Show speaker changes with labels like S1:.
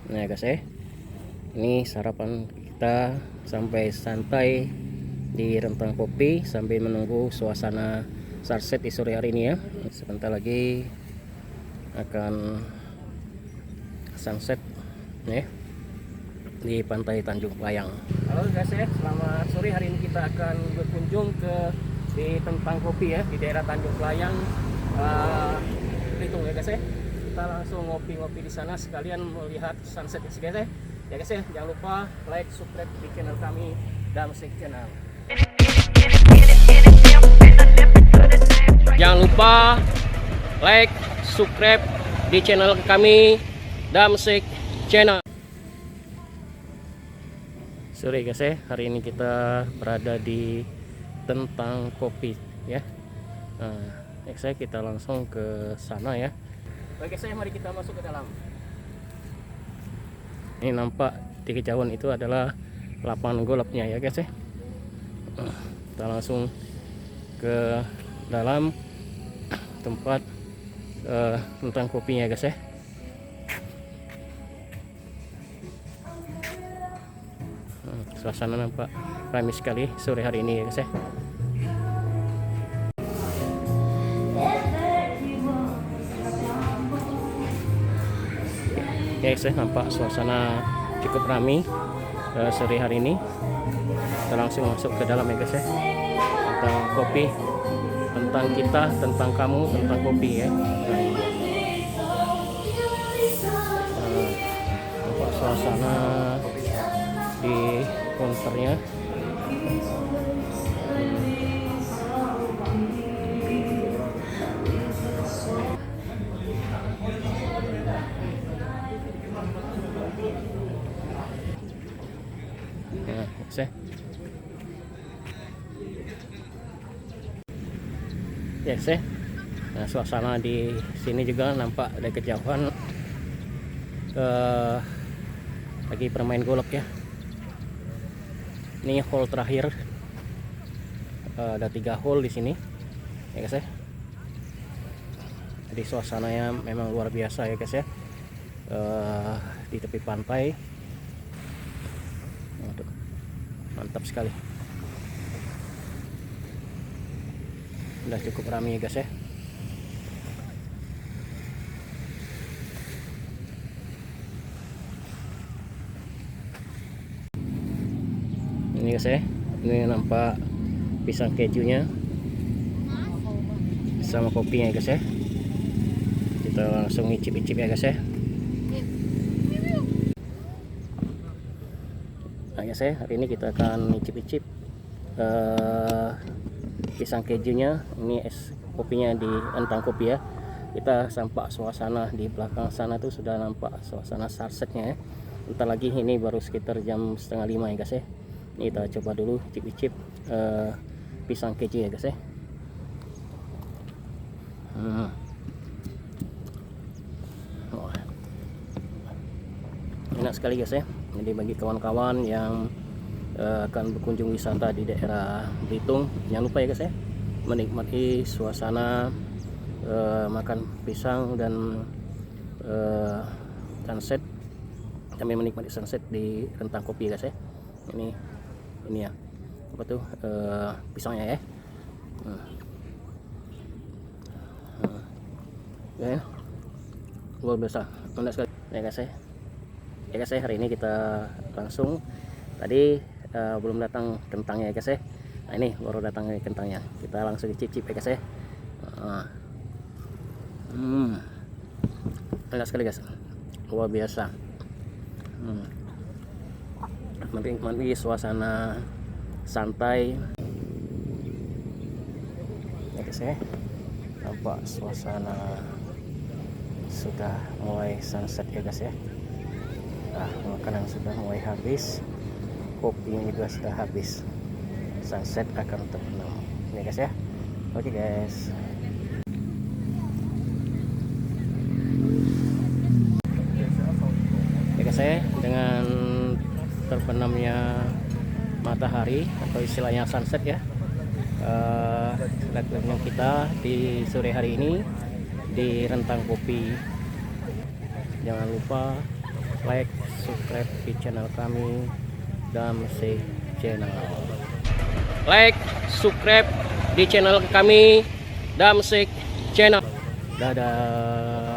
S1: Nah guys ini sarapan kita sampai santai di rentang kopi sambil menunggu suasana sunset di sore hari ini ya. Sebentar lagi akan sunset nih di pantai Tanjung Layang. Halo guys selamat sore. Hari ini kita akan berkunjung di Tentang Kopi ya, di daerah Tanjung Layang, Belitung ya guys Kita langsung ngopi-ngopi di sana sekalian melihat sunset guys ya guys jangan lupa like, subscribe di channel kami Damsik Channel. Jangan lupa like, subscribe di channel kami Damsik Channel. Sore guys hari ini kita berada di Tentang Kopi ya. Nah, kita langsung ke sana ya. Oke mari kita masuk ke dalam. Ini nampak di kejauhan itu adalah lapangan golfnya ya guys Kita langsung ke dalam tempat Tentang Kopinya guys Suasana nampak ramai sekali sore hari ini ya guys Ya guys nampak suasana cukup ramai sore hari ini. Kita langsung masuk ke dalam ya guys Tentang kopi, tentang kita, tentang kamu, tentang kopi ya. Nampak suasana di counternya. Nah, suasana di sini juga nampak dari kejauhan lagi bermain golf ya. Ini hole terakhir, ada 3 hole di sini ya guys Jadi suasananya memang luar biasa ya guys di tepi pantai. Mantap sekali. Udah cukup ramai ya guys Ini guys ini nampak pisang kejunya sama kopinya ya guys Kita langsung icip-icip ya guys Nah guys hari ini kita akan icip-icip pisang kejunya. Ini es kopinya di Tentang Kopi ya. Kita sampak suasana di belakang sana tuh sudah nampak suasana sunsetnya ya. Bentar lagi ini baru sekitar jam 4:30 ya guys Ini kita coba dulu icip-icip pisang keju ya guys Enak sekali guys Jadi bagi kawan-kawan yang akan berkunjung wisata di daerah Belitung, jangan lupa ya guys menikmati suasana makan pisang dan sunset. Kami menikmati sunset di Tentang Kopi guys Ini ya apa tuh pisangnya ya. Ya luar biasa enak sekali ya guys hari ini kita langsung tadi belum datang kentangnya ya guys Nah ini baru datang kentangnya, kita langsung cicip ya guys enak sekali guys, luar biasa. Menikmati suasana santai ya guys nampak suasana sudah mulai sunset ya guys makanan sudah mulai habis, kopinya juga sudah habis, sunset akan terbenam ya guys Oke guys ya guys dengan terbenamnya matahari atau istilahnya sunset ya, dagangan kita di sore hari ini di Rentang Kopi. Jangan lupa like, subscribe di channel kami Damsik Channel. Like, subscribe di channel kami Damsik Channel. Dadah.